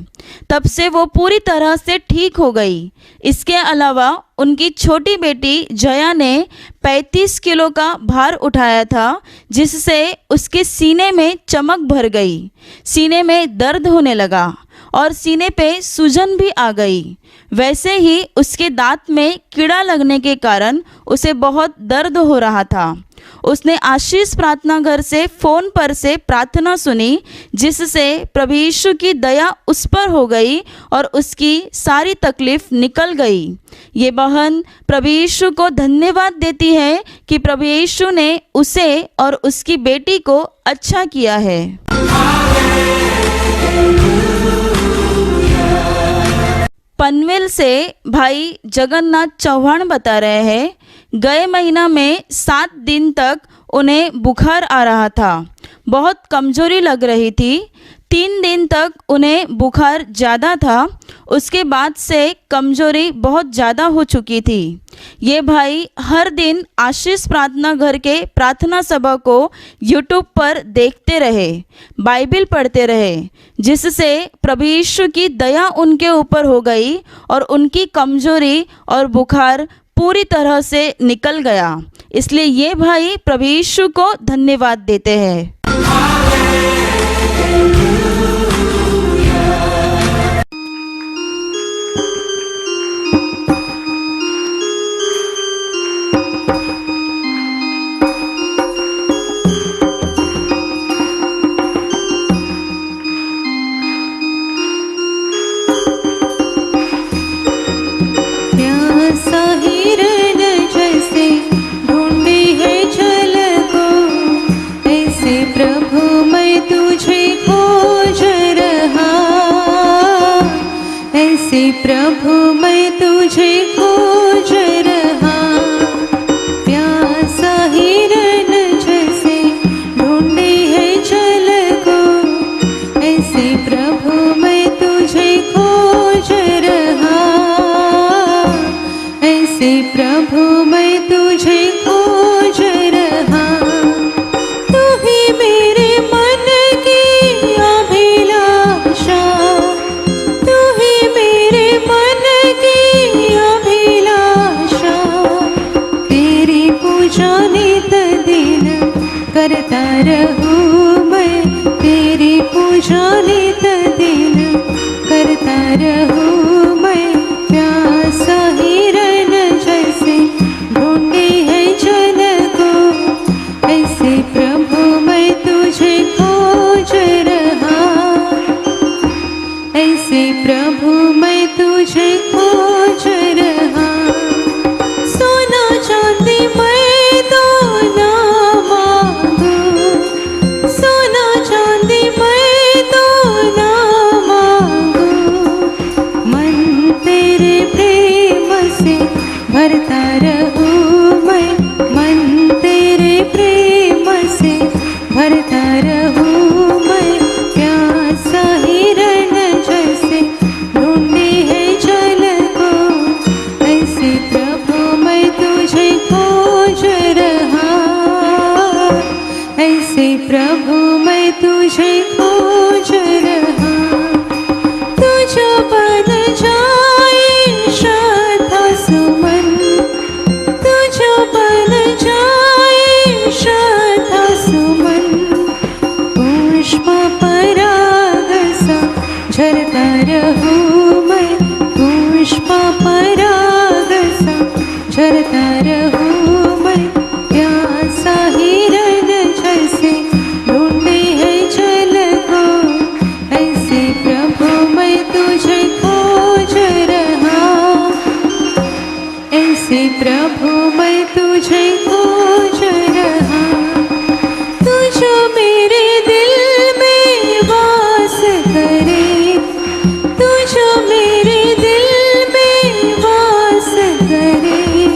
Speaker 3: तब से वो पूरी तरह से ठीक हो गई। इसके अलावा उनकी छोटी बेटी जया ने 35 किलो का भार उठाया था, जिससे उसके सीने में चमक भर गई, सीने में दर्द होने लगा और सीने पे सूजन भी आ गई। वैसे ही उसके दांत में कीड़ा लगने के कारण उसे बहुत दर्द हो रहा था। उसने आशीष प्रार्थना घर से फ़ोन पर से प्रार्थना सुनी, जिससे प्रभु यीशु की दया उस पर हो गई और उसकी सारी तकलीफ़ निकल गई। ये बहन प्रभु यीशु को धन्यवाद देती है कि प्रभु यीशु ने उसे और उसकी बेटी को अच्छा किया है। पनवेल से भाई जगन्नाथ चौहान बता रहे हैं, गए महीना में 7 दिन तक उन्हें बुखार आ रहा था, बहुत कमज़ोरी लग रही थी। 3 दिन तक उन्हें बुखार ज़्यादा था, उसके बाद से कमज़ोरी बहुत ज़्यादा हो चुकी थी। ये भाई हर दिन आशीष प्रार्थना घर के प्रार्थना सभा को यूट्यूब पर देखते रहे, बाइबल पढ़ते रहे, जिससे प्रभु यीशु की दया उनके ऊपर हो गई और उनकी कमज़ोरी और बुखार पूरी तरह से निकल गया। इसलिए ये भाई प्रभु यीशु को धन्यवाद देते हैं।
Speaker 4: प्रभु मैं तुझे खोज रहा, प्यासा हिरन जैसे ढूंढे है जल को, ऐसे प्रभु मैं तुझे खोज रहा, ऐसे प्रभु मैं तुझे खोज रहा। तू ही मेरे मन की अभिलाषा, तू ही मेरे मन की अभिलाषा, करता रहूं मैं तेरी पूजा नित दिन, करता रहूं मैं प्यासा हिरन जैसे ढूंढे है जल को, ऐसे प्रभु मैं तुझे खोज रहा, ऐसे प्रभु मैं तुझे खोज रहा। सोना चांदी मैं तो ना मांगू, सोना चांदी मैं तो ना मांगू, मन तेरे प्रेम से भरता रहूं मैं, मन तेरे प्रेम से भरता रहूं मैं, प्यासा हिरन जैसे ढूंढे है जल को, ऐसे प्रभु मैं तुझे खोज रहा, ऐसे प्रभु मैं तुझे खोज रहा। तुझ बन जाए श्रद्धा सुमन, तुझ बन जाए श्रद्धा सुमन, पुष्प पराग सा झरता रहूं मैं, पुष्प पराग सा झरता रहूं मैं, प्यासा हिरन जैसे ढूंढे है जल को, ऐसे प्रभु मैं तुझे खोज रहा, ऐसे प्रभु मैं तुझे खोज रहा। तू जो मेरे दिल में वास करे, तू जो मेरे दिल में वास करे,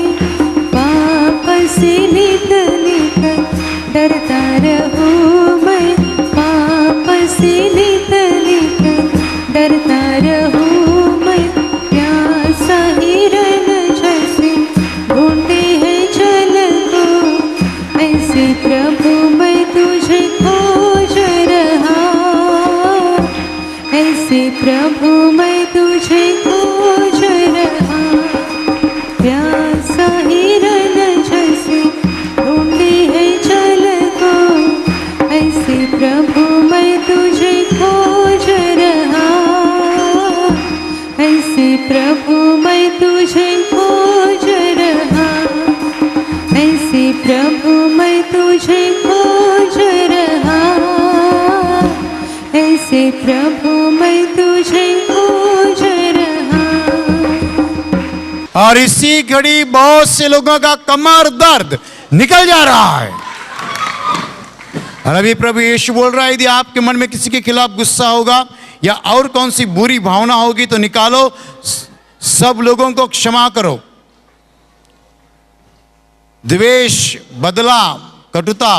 Speaker 4: पाप से नित नित डरता रहूं मैं, पाप से नित नित डरता रहूं मैं, प्यासा हिरन जैसे ढूंढे है जल को, ऐसे प्रभु मैं तुझे खोज रहा, ऐसे प्रभु मैं तुझे खोज रहा, प्यासा हिरन जैसे ढूंढे है जल को, ऐसे प्रभु मैं तुझे खोज रहा, ऐसे प्रभु मैं तुझे खोज रहा, ऐसे प्रभु मैं तुझे खोज रहा, ऐसे प्रभु मैं तुझे खोज रहा।
Speaker 5: और इसी घड़ी बहुत से लोगों का कमर दर्द निकल जा रहा है। और अभी प्रभु यीशु बोल रहा है, यदि आपके मन में किसी के खिलाफ गुस्सा होगा या और कौन सी बुरी भावना होगी तो निकालो, सब लोगों को क्षमा करो। द्वेष, बदला, कटुता,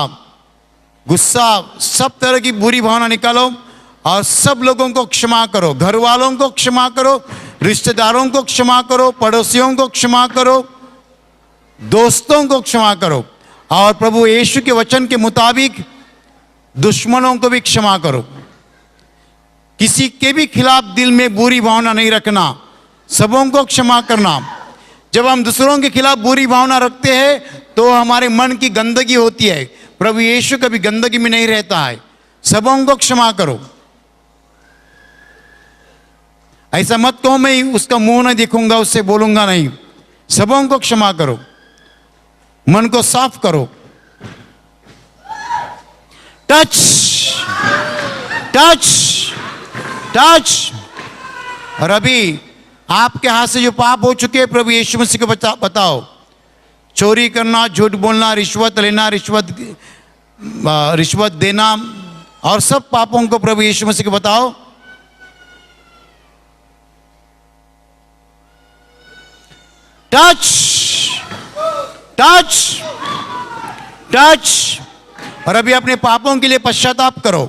Speaker 5: गुस्सा, सब तरह की बुरी भावना निकालो और सब लोगों को क्षमा करो। घर वालों को क्षमा करो, रिश्तेदारों को क्षमा करो, पड़ोसियों को क्षमा करो, दोस्तों को क्षमा करो, और प्रभु यीशु के वचन के मुताबिक दुश्मनों को भी क्षमा करो। किसी के भी खिलाफ दिल में बुरी भावना नहीं रखना, सबों को क्षमा करना। जब हम दूसरों के खिलाफ बुरी भावना रखते हैं तो हमारे मन की गंदगी होती है। प्रभु यीशु कभी गंदगी में नहीं रहता है। सबों को क्षमा करो। ऐसा मत कहो मैं उसका मुंह नहीं दिखूंगा, उससे बोलूंगा नहीं। सबों को क्षमा करो, मन को साफ करो। Touch touch touch. और अभी आपके हाथ से जो पाप हो चुके हैं प्रभु यीशु मसीह को बताओ। चोरी करना, झूठ बोलना, रिश्वत लेना, रिश्वत देना और सब पापों को प्रभु यीशु मसीह को बताओ। Touch touch touch. और अभी अपने पापों के लिए पश्चाताप करो।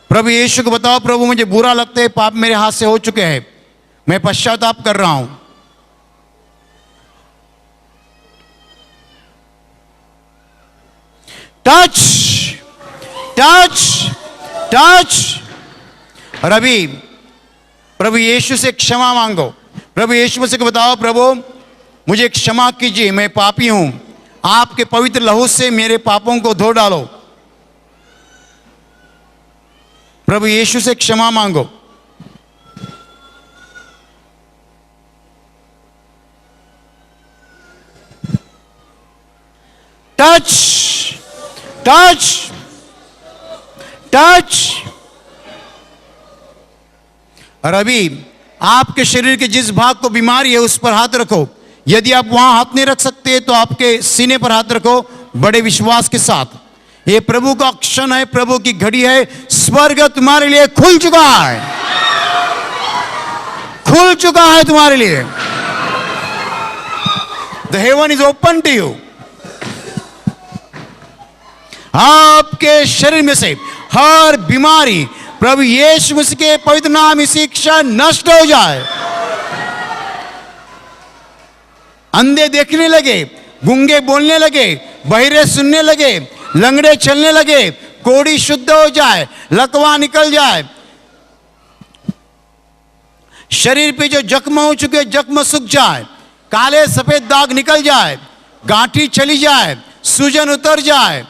Speaker 5: प्रभु यीशु को बताओ, प्रभु मुझे बुरा लगता है, पाप मेरे हाथ से हो चुके हैं, मैं पश्चाताप कर रहा हूं। Touch touch touch. और अभी प्रभु यीशु से क्षमा मांगो। प्रभु यीशु मसीह को बताओ, प्रभु मुझे क्षमा कीजिए, मैं पापी हूं, आपके पवित्र लहू से मेरे पापों को धो डालो। प्रभु यीशु से क्षमा मांगो। Touch touch touch. और अभी आपके शरीर के जिस भाग को बीमारी है उस पर हाथ रखो। यदि आप वहां हाथ नहीं रख सकते तो आपके सीने पर हाथ रखो बड़े विश्वास के साथ। ये प्रभु का क्षण है, प्रभु की घड़ी है। स्वर्ग तुम्हारे लिए खुल चुका है, खुल चुका है तुम्हारे लिए। The heaven is open to you. आपके शरीर में से हर बीमारी प्रभु यीशु मसीह के पवित्र नाम इसी क्षण नष्ट हो जाए। अंधे देखने लगे, गूंगे बोलने लगे, बहिरे सुनने लगे, लंगड़े चलने लगे, कोढ़ी शुद्ध हो जाए, लकवा निकल जाए, शरीर पे जो जख्म हो चुके जख्म सूख जाए, काले सफेद दाग निकल जाए, गांठी चली जाए, सूजन उतर जाए।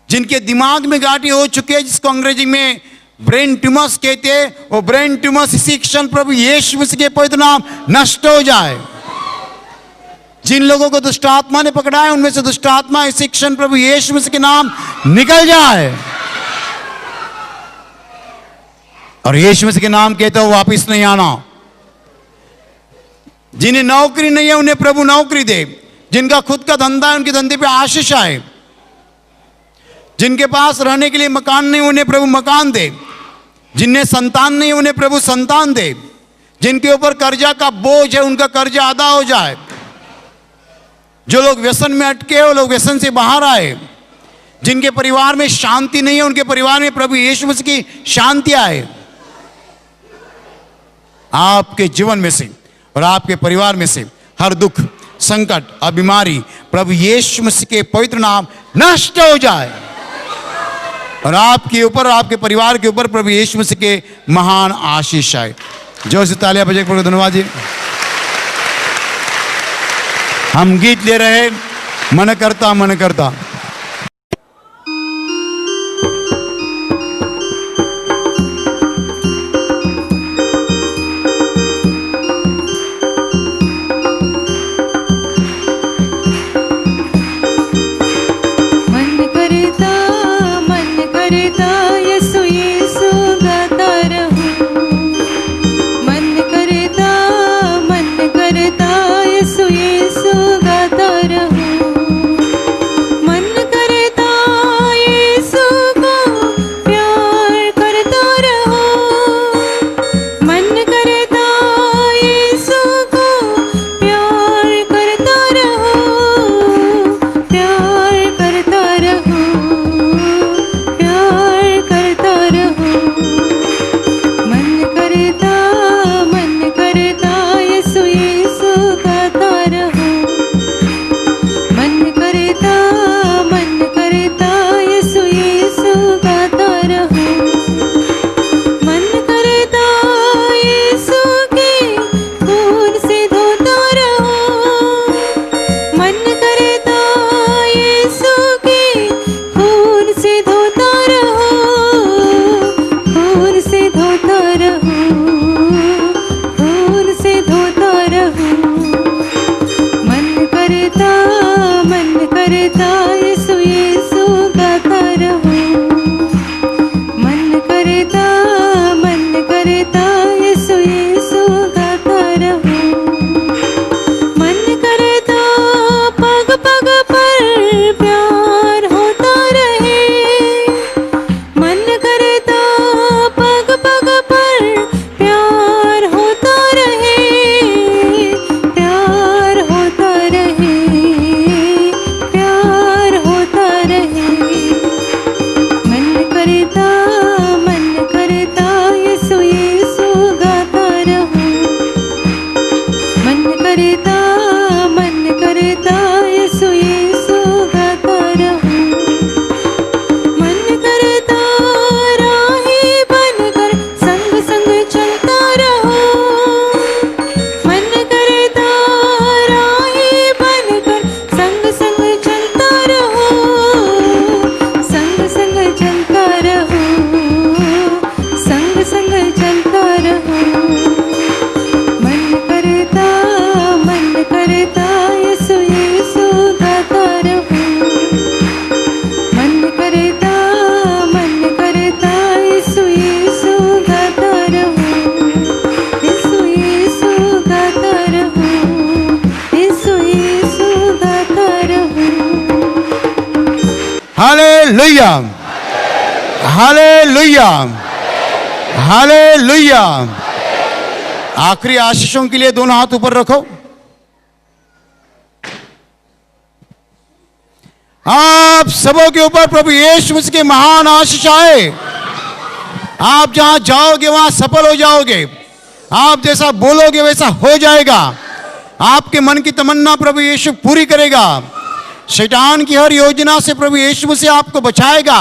Speaker 5: जिनके दिमाग में गांठी हो चुके हैं, जिसको अंग्रेजी में ब्रेन ट्यूमर्स कहते हैं, वो ब्रेन ट्यूमर्स इसी क्षण प्रभु यीशु मसीह के पवित्र नाम नष्ट हो जाए। जिन लोगों को दुष्ट आत्मा ने पकड़ा है उनमें से दुष्ट आत्मा इसी क्षण प्रभु यीशु मसीह के नाम निकल जाए। और यीशु मसीह के नाम कहते हो वापिस नहीं आना। जिन्हें नौकरी नहीं है उन्हें प्रभु नौकरी दे। जिनका खुद का धंधा है उनके धंधे पे आशीष आए। जिनके पास रहने के लिए मकान नहीं उन्हें प्रभु मकान दे। जिन्हें संतान नहीं उन्हें प्रभु संतान दे। जिनके ऊपर कर्जा का बोझ है उनका कर्जा अदा हो जाए। जो लोग व्यसन में अटके वो लोग व्यसन से बाहर आए। जिनके परिवार में शांति नहीं है उनके परिवार में प्रभु यीशु मसीह की शांति आए। आपके जीवन में से और आपके परिवार में से हर दुख, संकट और बीमारी प्रभु यीशु मसीह के पवित्र नाम नष्ट हो जाए। और आपके ऊपर और आपके परिवार के ऊपर प्रभु यीशु मसीह के महान आशीष आए। जो से तालियां बजाकर प्रभु धन्यवाद जी। हम गीत ले रहे मन करता मन करता।
Speaker 4: मन
Speaker 5: हालेलुया, हालेलुया, हालेलुया। आखिरी आशीषों के लिए दोनों हाथ ऊपर रखो। आप सबों के ऊपर प्रभु यीशु मसीह के महान आशीष आए। आप जहां जाओगे वहां सफल हो जाओगे। आप जैसा बोलोगे वैसा हो जाएगा। आपके मन की तमन्ना प्रभु यीशु पूरी करेगा। शैतान की हर योजना से प्रभु यीशु मसीह आपको बचाएगा।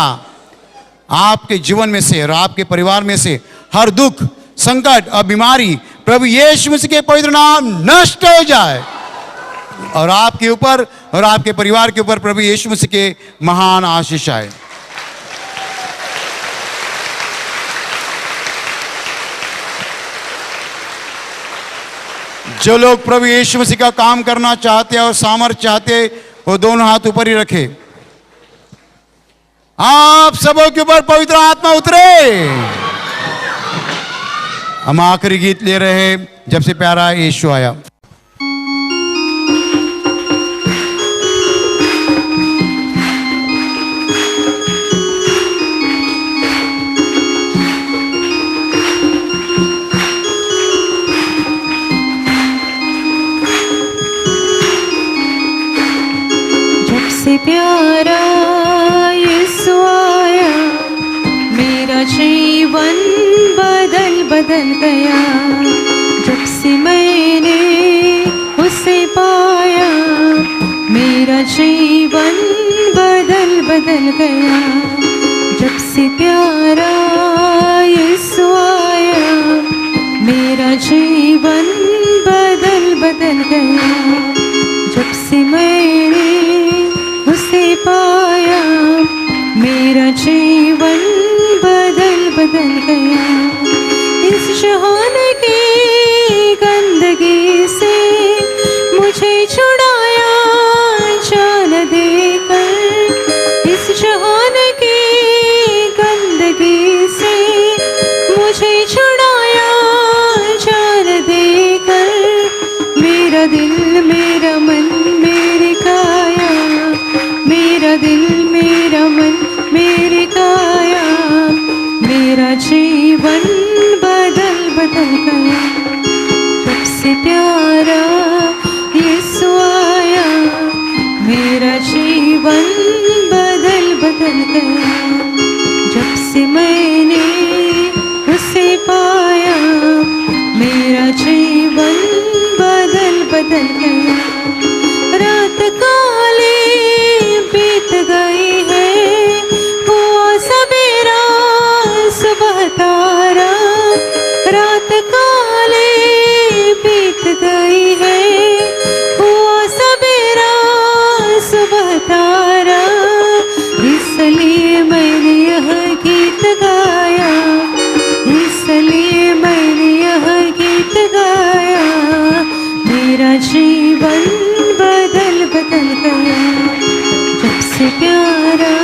Speaker 5: आपके जीवन में से और आपके परिवार में से हर दुख, संकट और बीमारी प्रभु यीशु मसीह के पवित्र नाम नष्ट हो जाए और आपके ऊपर और आपके परिवार के ऊपर प्रभु यीशु मसीह के महान आशीष आए। जो लोग प्रभु यीशु मसीह का काम करना चाहते हैं और सामर्थ्य चाहते हैं, वो दोनों हाथ ऊपर ही रखे। आप सबों के ऊपर पवित्र आत्मा उतरे। हम आखिरी गीत ले रहे हैं, जब से प्यारा यीशु आया।
Speaker 4: से प्यारा यीशु आया, मेरा जीवन बदल गया। जब से मैंने उसे पाया, मेरा जीवन बदल गया। जब से प्यारा यीशु आया, मेरा जीवन बदल गया। जब से मैंने उसे पाया, मेरा जीवन बदल गया। इस जहान की गंदगी से मुझे छुड़ाया जान देकर। इस जहान की गंदगी से मुझे छुड़ाया जान देकर। मेरा दिल, मेरा मन, मेरी काया, मेरा दिल, मेरा मन, मेरी काया, मेरा जीवन बदल गया। जब से प्यारा यीशु आया, मेरा जीवन बदल गया। जब से मैंने उसे पाया, मेरा जीवन बदल गया। रात काली बीत गई है, हुआ सवेरा सुबह तारा। रात काली बीत गई है, हुआ सवेरा सुबह तारा। इसलिए मैंने यह गीत गाया, इसलिए मैंने यह गीत गाया। मेरा जीवन बदल गया। जब से प्यारा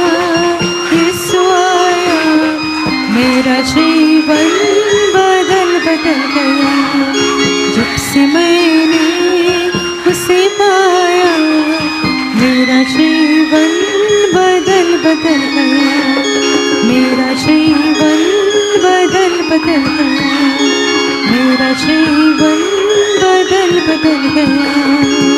Speaker 4: यीशु आया, मेरा जीवन बदल गया। जब से मैंने उसे पाया, मेरा जीवन बदल गया। मेरा जीवन बदल गया। मेरा जीवन बदल गया।